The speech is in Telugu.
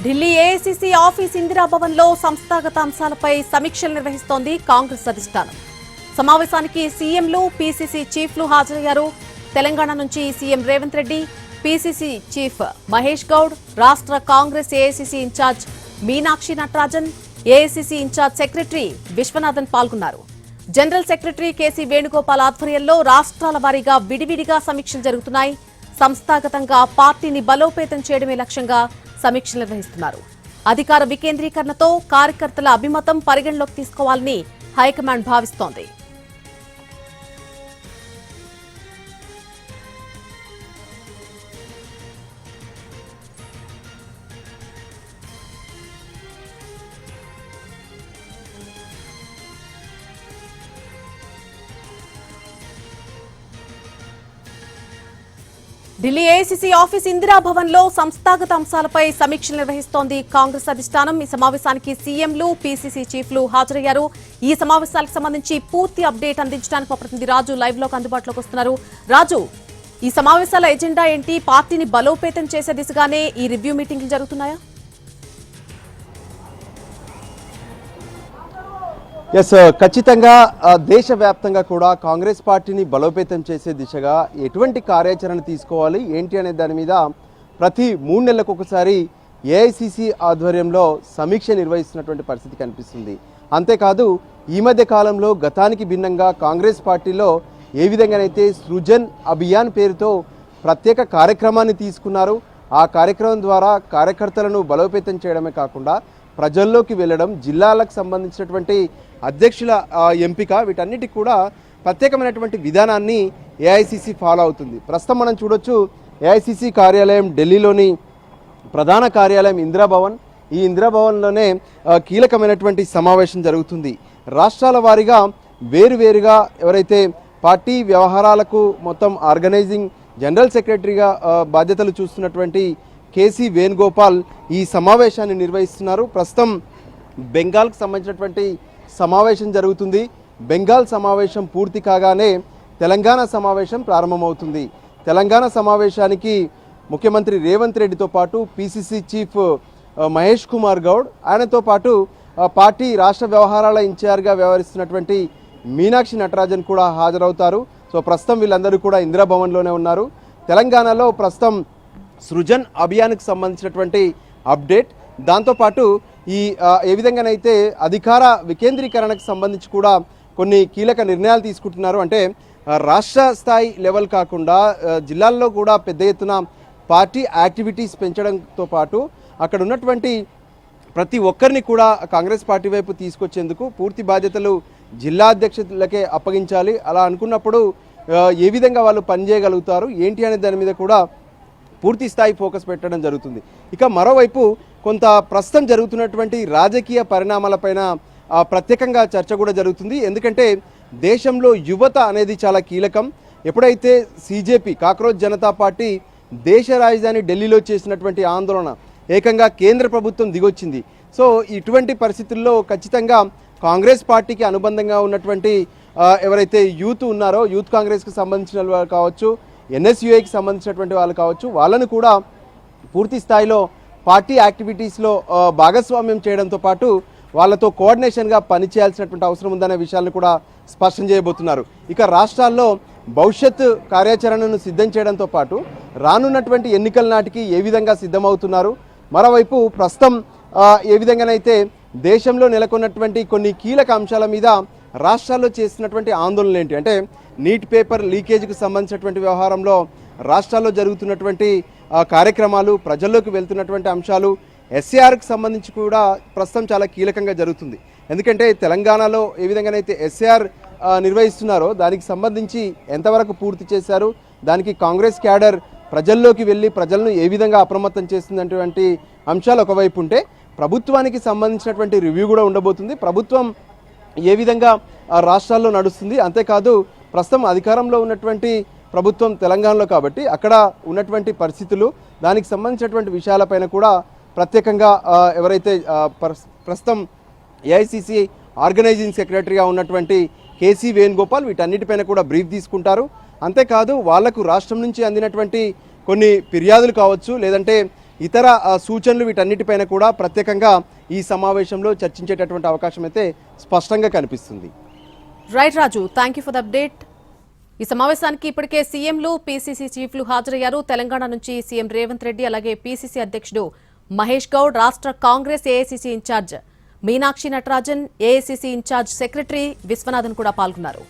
ఢిల్లీ ఏఐసీసీ ఆఫీస్ ఇందిరాభవన్లో సంస్థాగత అంశాలపై సమీక్షలు నిర్వహిస్తోంది కాంగ్రెస్ అధిష్టానం. సమావేశానికి సీఎంలు, పీసీసీ చీఫ్లు హాజరయ్యారు. తెలంగాణ నుంచి CM Revanth Reddy, PCC chief Mahesh Goud, రాష్ట్ర Congress AICC incharge Meenakshi Natarajan, AICC incharge secretary Vishwanathan పాల్గొన్నారు. జనరల్ సెక్రటరీ కేసీ వేణుగోపాల్ ఆధ్వర్యంలో రాష్ట్రాల వారీగా విడివిడిగా సమీక్షలు జరుగుతున్నాయి. సంస్థాగతంగా పార్టీని బలోపేతం చేయడమే లక్ష్యంగా సమీక్షలు నిర్వహిస్తున్నారు. అధికార వికేంద్రీకరణతో కార్యకర్తల అభిమతం పరిగణలోకి తీసుకోవాలని హైకమాండ్ భావిస్తోంది. ఢిల్లీ ఏఐసీసీ ఆఫీస్ ఇందిరాభవన్ లో సంస్థాగత అంశాలపై సమీక్షలు నిర్వహిస్తోంది కాంగ్రెస్ అధిష్టానం. ఈ సమావేశానికి సీఎంలు, పీసీసీ చీఫ్లు హాజరయ్యారు. ఈ సమావేశాలకు సంబంధించి పూర్తి అప్డేట్ అందించడానికి మా ప్రతినిధి రాజు లైవ్ లోకి అందుబాటులోకి వస్తున్నారు. రాజు, ఈ సమావేశాల ఎజెండా ఏంటి? పార్టీని బలోపేతం చేసే దిశగానే ఈ రివ్యూ మీటింగ్లు జరుగుతున్నాయా? ఖచ్చితంగా దేశవ్యాప్తంగా కూడా కాంగ్రెస్ పార్టీని బలోపేతం చేసే దిశగా ఎటువంటి కార్యాచరణ తీసుకోవాలి ఏంటి అనే దాని మీద ప్రతి 3 నెలలకు ఒకసారి ఏఐసీసీ ఆధ్వర్యంలో సమీక్ష నిర్వహిస్తున్నటువంటి పరిస్థితి కనిపిస్తుంది. అంతేకాదు ఈ మధ్య కాలంలో గతానికి భిన్నంగా కాంగ్రెస్ పార్టీలో ఏ విధంగానైతే సృజన్ అభియాన్ పేరుతో ప్రత్యేక కార్యక్రమాన్ని తీసుకున్నారు. ఆ కార్యక్రమం ద్వారా కార్యకర్తలను బలోపేతం చేయడమే కాకుండా ప్రజల్లోకి వెళ్ళడం, జిల్లాలకు సంబంధించినటువంటి అధ్యక్షుల ఎంపిక, వీటన్నిటికి కూడా ప్రత్యేకమైనటువంటి విధానాన్ని ఏఐసీసీ ఫాలో అవుతుంది. ప్రస్తుతం మనం చూడొచ్చు, ఏఐసీసీ కార్యాలయం ఢిల్లీలోని ప్రధాన కార్యాలయం ఇందిరాభవన్. ఈ ఇందిరాభవన్లోనే కీలకమైనటువంటి సమావేశం జరుగుతుంది. రాష్ట్రాల వారీగా వేరువేరుగా ఎవరైతే పార్టీ వ్యవహారాలకు మొత్తం ఆర్గనైజింగ్ జనరల్ సెక్రటరీగా బాధ్యతలు చూస్తున్నటువంటి కేసీ వేణుగోపాల్ ఈ సమావేశాన్ని నిర్వహిస్తున్నారు. ప్రస్తుతం బెంగాల్కు సంబంధించినటువంటి సమావేశం జరుగుతుంది. బెంగాల్ సమావేశం పూర్తి కాగానే తెలంగాణ సమావేశం ప్రారంభమవుతుంది. తెలంగాణ సమావేశానికి ముఖ్యమంత్రి రేవంత్ రెడ్డితో పాటు పీసీసీ చీఫ్ మహేష్ కుమార్ గౌడ్, ఆయనతో పాటు పార్టీ రాష్ట్ర వ్యవహారాల ఇన్ఛార్జ్గా వ్యవహరిస్తున్నటువంటి మీనాక్షి నటరాజన్ కూడా హాజరవుతారు. సో ప్రస్తుతం వీళ్ళందరూ కూడా ఇందిరాభవన్లోనే ఉన్నారు. తెలంగాణలో ప్రస్తుతం సృజన్ అభియాన్కి సంబంధించినటువంటి అప్డేట్, దాంతోపాటు ఈ ఏ విధంగానైతే అధికార వికేంద్రీకరణకు సంబంధించి కూడా కొన్ని కీలక నిర్ణయాలు తీసుకుంటున్నారు. అంటే రాష్ట్ర స్థాయి లెవెల్ కాకుండా జిల్లాల్లో కూడా పెద్ద ఎత్తున పార్టీ యాక్టివిటీస్ పెంచడంతో పాటు అక్కడ ఉన్నటువంటి ప్రతి ఒక్కరిని కూడా కాంగ్రెస్ పార్టీ వైపు తీసుకొచ్చేందుకు పూర్తి బాధ్యతలు జిల్లా అధ్యక్షులకే అప్పగించాలి. అలా అనుకున్నప్పుడు ఏ విధంగా వాళ్ళు పనిచేయగలుగుతారు ఏంటి అనే దాని మీద కూడా పూర్తి స్థాయి ఫోకస్ పెట్టడం జరుగుతుంది. ఇక మరోవైపు కొంత ప్రస్తుతం జరుగుతున్నటువంటి రాజకీయ పరిణామాలపైన ప్రత్యేకంగా చర్చ కూడా జరుగుతుంది. ఎందుకంటే దేశంలో యువత అనేది చాలా కీలకం. ఎప్పుడైతే సీజేపీ కాక్రోచ్ జనతా పార్టీ దేశ రాజధాని ఢిల్లీలో చేసినటువంటి ఆందోళన ఏకంగా కేంద్ర ప్రభుత్వం దిగొచ్చింది. సో ఇటువంటి పరిస్థితుల్లో ఖచ్చితంగా కాంగ్రెస్ పార్టీకి అనుబంధంగా ఉన్నటువంటి ఎవరైతే యూత్ ఉన్నారో, యూత్ కాంగ్రెస్కి సంబంధించిన వాళ్ళు కావచ్చు, ఎన్ఎస్యుఐకి సంబంధించినటువంటి వాళ్ళు కావచ్చు, వాళ్ళను కూడా పూర్తి స్థాయిలో పార్టీ యాక్టివిటీస్లో భాగస్వామ్యం చేయడంతో పాటు వాళ్ళతో కోఆర్డినేషన్గా పనిచేయాల్సినటువంటి అవసరం ఉందనే విషయాలను కూడా స్పష్టం చేయబోతున్నారు. ఇక రాష్ట్రాల్లో భవిష్యత్ కార్యాచరణను సిద్ధం చేయడంతో పాటు రానున్నటువంటి ఎన్నికల నాటికి ఏ విధంగా సిద్ధమవుతున్నారు, మరోవైపు ప్రస్తుతం ఏ విధంగానైతే దేశంలో నెలకొన్నటువంటి కొన్ని కీలక అంశాల మీద రాష్ట్రాల్లో చేస్తున్నటువంటి ఆందోళనలు ఏంటి, అంటే నీట్ పేపర్ లీకేజ్కి సంబంధించినటువంటి వ్యవహారంలో రాష్ట్రాల్లో జరుగుతున్నటువంటి కార్యక్రమాలు, ప్రజల్లోకి వెళ్తున్నటువంటి అంశాలు, ఎస్ఏఆర్కి సంబంధించి కూడా ప్రస్తుతం చాలా కీలకంగా జరుగుతుంది. ఎందుకంటే తెలంగాణలో ఏ విధంగానైతే ఎస్ఏఆర్ నిర్వహిస్తున్నారో దానికి సంబంధించి ఎంతవరకు పూర్తి చేశారు, దానికి కాంగ్రెస్ క్యాడర్ ప్రజల్లోకి వెళ్ళి ప్రజలను ఏ విధంగా అప్రమత్తం చేస్తున్నటువంటి అంశాలు ఒకవైపు ఉంటే, ప్రభుత్వానికి సంబంధించినటువంటి రివ్యూ కూడా ఉండబోతుంది. ప్రభుత్వం ఏ విధంగా రాష్ట్రాల్లో నడుస్తుంది, అంతేకాదు ప్రస్తుతం అధికారంలో ఉన్నటువంటి ప్రభుత్వం తెలంగాణలో కాబట్టి అక్కడ ఉన్నటువంటి పరిస్థితులు, దానికి సంబంధించినటువంటి విషయాలపైన కూడా ప్రత్యేకంగా ఎవరైతే ప్రస్తుతం ఏఐసీసీ ఆర్గనైజింగ్ సెక్రటరీగా ఉన్నటువంటి కేసీ వేణుగోపాల్ వీటన్నిటిపైన కూడా బ్రీఫ్ తీసుకుంటారు. అంతేకాదు వాళ్లకు రాష్ట్రం నుంచి అందినటువంటి కొన్ని ఫిర్యాదులు కావచ్చు, లేదంటే ఇతర సూచనలు వీటన్నిటిపైన కూడా ప్రత్యేకంగా ఈ సమావేశంలో చర్చించేటటువంటి అవకాశం అయితే స్పష్టంగా కనిపిస్తుంది. Right Raju, thank you for the update. ఈ సమావేశానికి ఇప్పటికే సీఎంలు పీసీసీ చీఫ్లు హాజరయ్యారు. తెలంగాణ నుంచి సీఎం రేవంత్ రెడ్డి, అలాగే పీసీసీ అధ్యక్షుడు మహేష్ గౌడ్, రాష్ట్ర Congress AICC incharge Meenakshi Natarajan, AICC incharge secretary Vishwanathan కూడా పాల్గొన్నారు.